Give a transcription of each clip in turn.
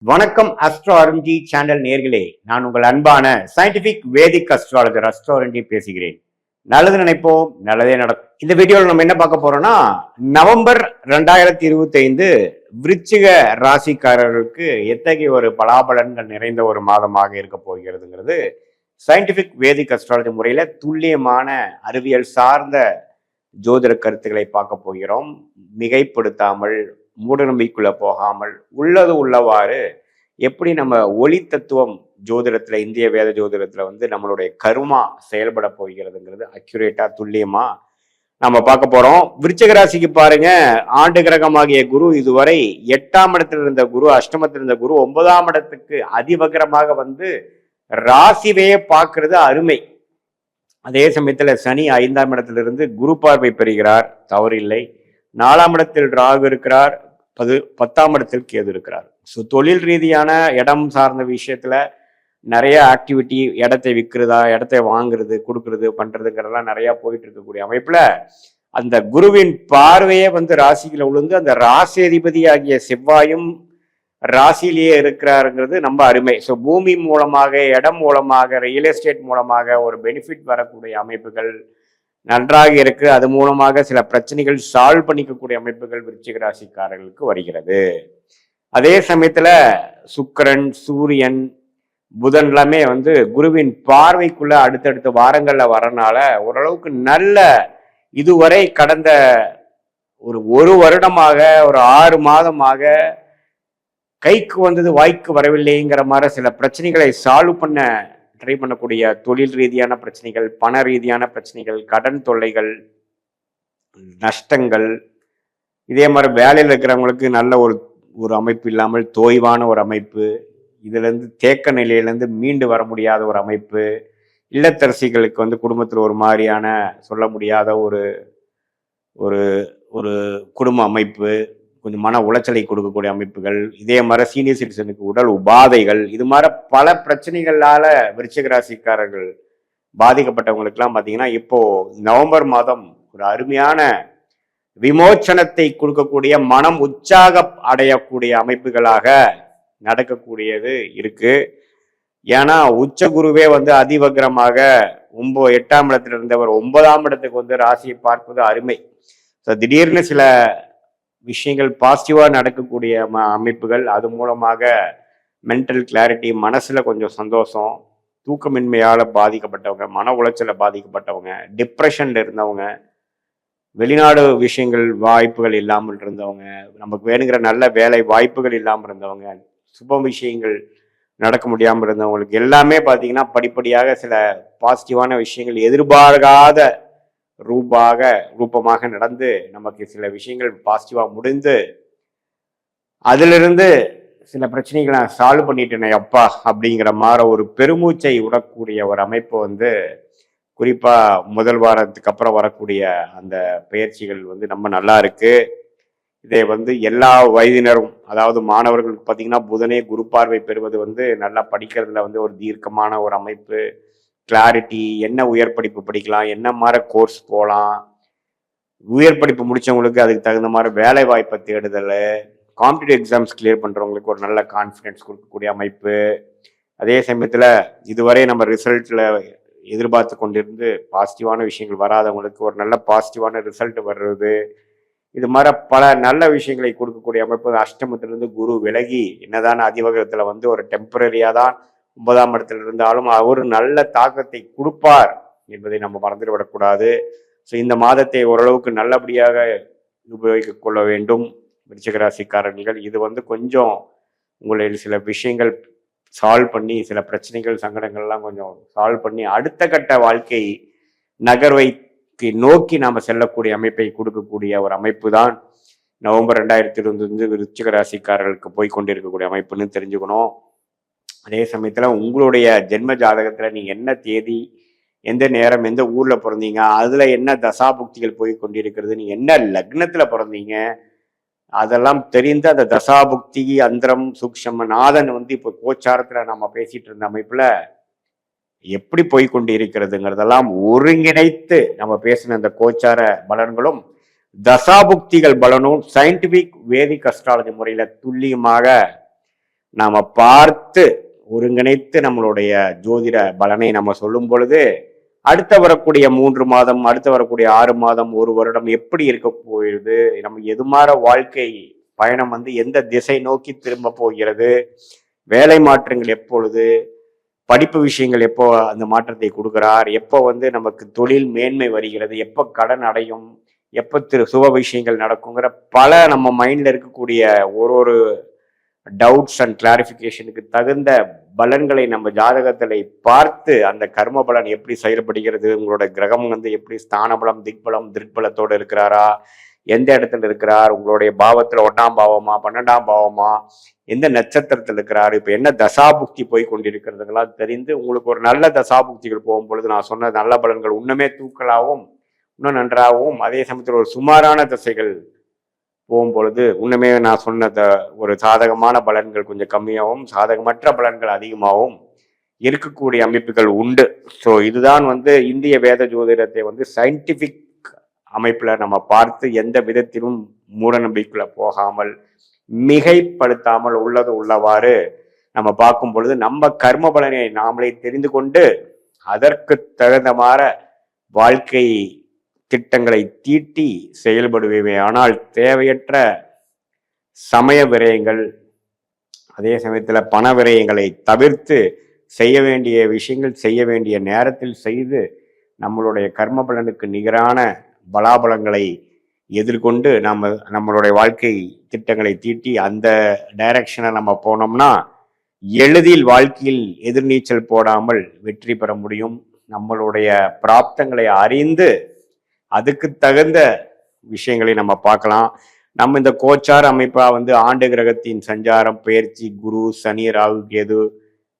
வணக்கம் astro Arunji channel நேர்களே, நான் உங்கள் அன்பான சயின்டிபிக் வேதிக் அஸ்ட்ராலஜர் அஸ்ட்ரோ அருண்ஜி பேசுகிறேன். நல்லது நினைப்போம், நல்லதே நடக்கும். இந்த வீடியோவில் நம்ம என்ன பார்க்க போறோம்னா, நவம்பர் 2025 விருச்சிக ராசிக்காரர்களுக்கு எத்தகைய ஒரு பலாபலன்கள் நிறைந்த ஒரு மாதமாக இருக்க போகிறதுங்கிறது சயின்டிபிக் வேதிக் அஸ்ட்ராலஜி முறையில துல்லியமான அறிவியல் சார்ந்த ஜோதிட கருத்துக்களை பார்க்க போகிறோம். மிகைப்படுத்தாமல், மூடநம்பிக்கைக்குள்ள போகாமல், உள்ளது உள்ளவாறு எப்படி நம்ம ஒளி தத்துவம் ஜோதிடத்துல, இந்திய வேத ஜோதிடத்துல நம்மளுடைய கருமா செயல்பட போகிறதுங்கிறது அக்யூரேட்டா துல்லியமா நம்ம பார்க்க போறோம். விருச்சிக ராசிக்கு பாருங்க, ஆண்டு கிரகமாகிய குரு இதுவரை 8ஆம் இடத்தில் இருந்த குரு, அஷ்டமத்தில் இருந்த குரு 9ஆம் இடத்துக்கு அதிவகரமாக ராசிவையே பார்க்கறது அருமை. அதே சமயத்துல சனி 5ஆம் இடத்திலிருந்து குரு பார்வை பெறுகிறார், தவறில்லை. 4ஆம் இடத்தில் ராகு இருக்கிறார், 10ஆம் இடத்தில் கேது இருக்கிறார். ஸோ தொழில் ரீதியான இடம் சார்ந்த விஷயத்துல நிறைய ஆக்டிவிட்டி, இடத்தை விற்கிறதா, இடத்தை வாங்குறது, கொடுக்கறது, பண்றதுங்கிறதெல்லாம் நிறைய போயிட்டு இருக்கக்கூடிய அமைப்புல அந்த குருவின் பார்வையே ராசிக்குள்ள விழுந்து அந்த ராசி அதிபதி ஆகிய செவ்வாயும் ராசியிலேயே இருக்கிறாருங்கிறது நம்ம அருமை. ஸோ பூமி மூலமாக, இடம் மூலமாக, ரியல் எஸ்டேட் மூலமாக ஒரு பெனிஃபிட் வரக்கூடிய அமைப்புகள் நன்றாக இருக்கு. அது மூலமாக சில பிரச்சனைகள் சால்வ் பண்ணிக்கக்கூடிய அமைப்புகள் விருச்சிக ராசிக்காரர்களுக்கு வருகிறது. அதே சமயத்துல சுக்கிரன், சூரியன், புதன் எல்லாமே குருவின் பார்வைக்குள்ள அடுத்தடுத்த வாரங்கள்ல வரனால ஓரளவுக்கு நல்ல, இதுவரை கடந்த ஒரு வருடமாக, ஒரு 6 மாதமாக கைக்கு வந்தது வாய்க்கு வரவில்லைங்கிற மாதிரி சில பிரச்சனைகளை சால்வ் பண்ண ட்ரை பண்ணக்கூடிய தொழில் ரீதியான பிரச்சனைகள், பண ரீதியான பிரச்சனைகள், கடன் தொல்லைகள், நஷ்டங்கள், இதே மாதிரி வேலையில் இருக்கிறவங்களுக்கு நல்ல ஒரு அமைப்பு இல்லாமல் தொய்வான ஒரு அமைப்பு, இதுல இருந்து தேக்க நிலையிலேருந்து மீண்டு வர முடியாத ஒரு அமைப்பு, இல்லத்தரசிகளுக்கு குடும்பத்தில் ஒரு மாதிரியான சொல்ல முடியாத ஒரு ஒரு குடும்ப அமைப்பு, கொஞ்சம் மன உளைச்சலை கொடுக்கக்கூடிய அமைப்புகள், இதே மாதிரி சீனியர் சிட்டிசனுக்கு உடல் உபாதைகள், இது மாதிரி பல பிரச்சனைகளால விருச்சிக ராசிக்காரர்கள் பாதிக்கப்பட்டவங்களுக்கெல்லாம் பார்த்தீங்கன்னா இப்போ நவம்பர் மாதம் ஒரு அருமையான விமோச்சனத்தை கொடுக்கக்கூடிய, மனம் உற்சாக அடையக்கூடிய அமைப்புகளாக நடக்கக்கூடியது இருக்கு. ஏன்னா உச்ச குருவே அதிவக்ரமாக 8ஆம் இடத்துல இருந்தவர் 9ஆம் இடத்துக்கு ராசியை பார்ப்பது அருமை. ஸோ திடீர்னு சில விஷயங்கள் பாசிட்டிவா நடக்கக்கூடிய அமைப்புகள், அது மூலமாக மென்டல் கிளாரிட்டி, மனசுல கொஞ்சம் சந்தோஷம், தூக்கமின்மையால பாதிக்கப்பட்டவங்க, மன உளைச்சல பாதிக்கப்பட்டவங்க, டிப்ரெஷன்ல இருந்தவங்க, வெளிநாடு விஷயங்கள் வாய்ப்புகள் இல்லாமல் இருந்தவங்க, நமக்கு வேணுங்கிற நல்ல வேலை வாய்ப்புகள் இல்லாமல் இருந்தவங்க, சுப விஷயங்கள் நடக்க முடியாமல் இருந்தவங்களுக்கு எல்லாமே பார்த்தீங்கன்னா படிப்படியாக சில பாசிட்டிவான விஷயங்கள் எதிர்பார்க்காத ரூபமாக நடந்து நமக்கு சில விஷயங்கள் பாசிட்டிவா முடிந்து, அதிலிருந்து சில பிரச்சனைகளை நான் சால்வ் பண்ணிட்டேனே அப்பா அப்படிங்கிற மாதிரி ஒரு பெருமூச்சை விடக்கூடிய ஒரு அமைப்பு குறிப்பா முதல் வாரத்துக்கு அப்புறம் வரக்கூடிய அந்த பயிற்சிகள் ரொம்ப நல்லா இருக்கு. இதை எல்லா வயதினரும், அதாவது மாணவர்களுக்கு பார்த்தீங்கன்னா புதனே குரு பார்வை பெறுவது நல்லா படிக்கிறதுல ஒரு தீர்க்கமான ஒரு அமைப்பு, கிளாரிட்டி, என்ன உயர் படிப்பு படிக்கலாம், என்ன மாதிரி கோர்ஸ் போகலாம், உயர் படிப்பு முடிச்சவங்களுக்கு அதுக்கு தகுந்த மாதிரி வேலை வாய்ப்பை தேடுதல், காம்படிட்டிவ் எக்ஸாம்ஸ் கிளியர் பண்றவங்களுக்கு ஒரு நல்ல கான்ஃபிடென்ஸ் கொடுக்கக்கூடிய அமைப்பு. அதே சமயத்துல இதுவரை நம்ம ரிசல்ட்ல எதிர்பார்த்து கொண்டிருந்து பாசிட்டிவான விஷயங்கள் வராதவங்களுக்கு ஒரு நல்ல பாசிட்டிவான ரிசல்ட் வர்றது, இது மாதிரி பல நல்ல விஷயங்களை கொடுக்கக்கூடிய அமைப்பு. அஷ்டமத்திலிருந்து குரு விலகி என்னதான் அதிவகரத்துல ஒரு டெம்பரரியா தான் 9ஆம் இடத்துல இருந்தாலும் அவர் நல்ல தாக்கத்தை கொடுப்பார் என்பதை நம்ம மறந்துவிடக்கூடாது. ஸோ இந்த மாதத்தை ஓரளவுக்கு நல்லபடியாக உபயோகிக்க கொள்ள வேண்டும் விருச்சிக ராசிக்காரர்கள். இது கொஞ்சம் உங்களை சில விஷயங்கள் சால்வ் பண்ணி, சில பிரச்சனைகள், சங்கடங்கள்லாம் கொஞ்சம் சால்வ் பண்ணி அடுத்த கட்ட வாழ்க்கை நகர்வைக்கு நோக்கி நாம் செல்லக்கூடிய அமைப்பை கொடுக்கக்கூடிய ஒரு அமைப்பு தான் நவம்பர் 2025 விருச்சிக ராசிக்காரர்களுக்கு போய் கொண்டிருக்கக்கூடிய அமைப்புன்னு தெரிஞ்சுக்கணும். அதே சமயத்துல உங்களுடைய ஜென்ம ஜாதகத்துல நீங்க என்ன தேதி, எந்த நேரம், எந்த ஊர்ல பிறந்தீங்க, அதுல என்ன தசாபுக்திகள் போய் கொண்டிருக்கிறது, நீங்க என்ன லக்னத்துல பிறந்தீங்க, அதெல்லாம் தெரிந்து அந்த தசாபுக்தி அந்தரம் சூக்ஷம நாதன் இப்போ கோச்சாரத்துல நம்ம பேசிட்டு இருந்த அமைப்புல எப்படி போய் கொண்டு இருக்கிறதுங்கிறதெல்லாம் ஒருங்கிணைத்து நம்ம பேசின அந்த கோச்சார பலன்களும் தசாபுக்திகள் பலனும் சயின்டிபிக் வேதிக் அஸ்ட்ராலஜி முறையில துல்லியமாக நாம பார்த்து ஒருங்கிணைத்து நம்மளுடைய ஜோதிட பலனை நம்ம சொல்லும் பொழுது அடுத்த வரக்கூடிய 3 மாதம், அடுத்து வரக்கூடிய 6 மாதம், 1 வருடம் எப்படி இருக்க போகிறது, நம்ம எதுமாற வாழ்க்கை பயணம் வந்து எந்த திசை நோக்கி திரும்ப போகிறது, வேலை மாற்றங்கள் எப்பொழுது, படிப்பு விஷயங்கள் எப்போ அந்த மாற்றத்தை கொடுக்கிறார், எப்போ வந்து நமக்கு தொழில் மேன்மை வருகிறது, எப்போ கடன் அடையும், எப்போ சுப விஷயங்கள் நடக்குங்கிற பல நம்ம மைண்ட்ல இருக்கக்கூடிய ஒரு டவுட்ஸ் அண்ட் கிளாரிஃபிகேஷனுக்கு தகுந்த பலன்களை நம்ம ஜாதகத்தில் பார்த்து அந்த கர்ம பலன் எப்படி செயல்படுகிறது, உங்களோட கிரகம் வந்து எப்படி ஸ்தான பலம், திக்பலம், திருட்பலத்தோடு இருக்கிறாரா, எந்த இடத்துல இருக்கிறார், உங்களுடைய பாவத்துல 1ஆம் பாவமா 12ஆம் பாவமா, எந்த நட்சத்திரத்தில் இருக்கிறார், இப்ப என்ன தசாபுக்தி போய் கொண்டிருக்கிறதுங்களாம் தெரிந்து உங்களுக்கு ஒரு நல்ல தசாபுக்திகள் போகும்பொழுது நான் சொன்ன நல்ல பலன்கள் இன்னுமே தூக்கலாகவும் இன்னும் நன்றாகவும், அதே சமயத்தில் ஒரு சுமாரான திசைகள் போகும்பொழுது இன்னுமே நான் சொன்ன ஒரு சாதகமான பலன்கள் கொஞ்சம் கம்மியாகவும் சாதகமற்ற பலன்கள் அதிகமாகவும் இருக்கக்கூடிய அமைப்புகள் உண்டு. ஸோ இதுதான் வந்து இந்திய வேத ஜோதிடத்தை வந்து சயின்டிஃபிக் அமைப்புல நம்ம பார்த்து எந்த விதத்திலும் மூட நம்பிக்கைக்குள்ள போகாமல் மிகைப்படுத்தாமல் உள்ளது உள்ளவாறு நம்ம பார்க்கும் பொழுது நம்ம கர்ம பலனை நாமளே தெரிந்து கொண்டு அதற்கு தகுந்தமாற வாழ்க்கை திட்டங்களை தீட்டி செயல்படுவே. ஆனால் தேவையற்ற சமய விரயங்கள், அதே சமயத்தில் பண விரயங்களை தவிர்த்து செய்ய வேண்டிய விஷயங்கள் செய்ய வேண்டிய நேரத்தில் செய்து நம்மளுடைய கர்ம பலனுக்கு நிகரான பலாபலங்களை எதிர்கொண்டு நம்மளுடைய வாழ்க்கை திட்டங்களை தீட்டி அந்த டைரக்ஷனை நம்ம போனோம்னா எளிதில் வாழ்க்கையில் எதிர்நீச்சல் போடாமல் வெற்றி பெற முடியும். நம்மளுடைய பிராப்தங்களை அறிந்து அதுக்கு தகுந்த விஷயங்களை நம்ம பார்க்கலாம். நம்ம இந்த கோச்சார அமைப்பா வந்து ஆண்டு கிரகத்தின் சஞ்சாரம், பெயர்ச்சி, குரு, சனி, ராகு, கேது,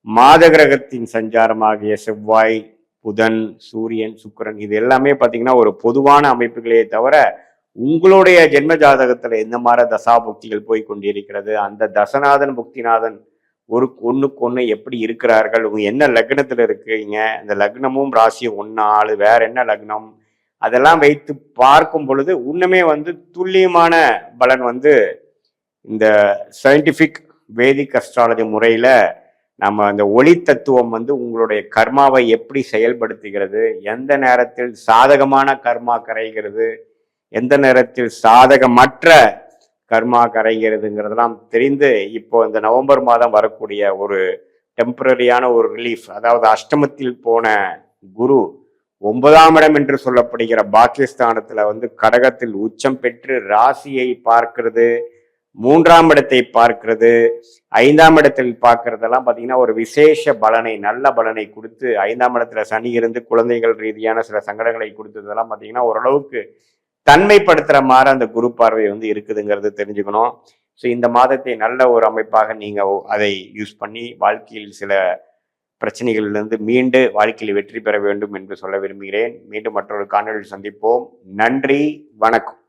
மாத கிரகத்தின் சஞ்சாரமாகிய செவ்வாய், புதன், சூரியன், சுக்கிரன், இது எல்லாமே பார்த்தீங்கன்னா ஒரு பொதுவான அமைப்புகளே தவிர உங்களுடைய ஜென்ம ஜாதகத்துல எந்த மாதிரி தசாபுக்திகள் போய் கொண்டிருக்கிறது, அந்த தசநாதன் புக்திநாதன் ஒண்ணுக்கு ஒண்ணு எப்படி இருக்கிறார்கள், உங்க என்ன லக்னத்துல இருக்கீங்க, இந்த லக்னமும் ராசியும் ஒன்னா ஆளு வேற என்ன லக்னம், அதெல்லாம் வைத்து பார்க்கும் பொழுது இன்னுமே வந்து துல்லியமான பலன் வந்து இந்த சயின்டிஃபிக் வேதிக் அஸ்ட்ராலஜி முறையில நம்ம அந்த ஒளி தத்துவம் வந்து உங்களுடைய கர்மாவை எப்படி செயல்படுத்துகிறது, எந்த நேரத்தில் சாதகமான கர்மா கரைகிறது, எந்த நேரத்தில் சாதகமற்ற கர்மா கரைகிறதுங்கிறதெல்லாம் தெரிந்து இப்போ இந்த நவம்பர் மாதம் வரக்கூடிய ஒரு டெம்பரரியான ஒரு ரிலீஃப், அதாவது அஷ்டமத்தில் போன குரு 9ஆம் இடம் என்று சொல்லப்படுகிற பாக்கியஸ்தானத்துல வந்து கடகத்தில் உச்சம் பெற்று ராசியை பார்க்கிறது, 3ஆம் இடத்தை பார்க்கிறது, 5ஆம் இடத்தில் பார்க்கறதெல்லாம் பார்த்தீங்கன்னா ஒரு விசேஷ பலனை, நல்ல பலனை கொடுத்து 5ஆம் இடத்துல சனி இருந்து குழந்தைகள் ரீதியான சில சங்கடங்களை கொடுத்ததெல்லாம் பார்த்தீங்கன்னா ஓரளவுக்கு தன்மைப்படுத்துற மாதிரி அந்த குரு பார்வை வந்து இருக்குதுங்கிறது தெரிஞ்சுக்கணும். ஸோ இந்த மாதத்தை நல்ல ஒரு அமைப்பாக நீங்க அதை யூஸ் பண்ணி வாழ்க்கையில் சில பிரச்சனைகளிலிருந்து மீண்டு வாழ்க்கையில் வெற்றி பெற வேண்டும் என்று சொல்ல விரும்புகிறேன். மீண்டும் மற்றொரு காணொலியில் சந்திப்போம். நன்றி, வணக்கம்.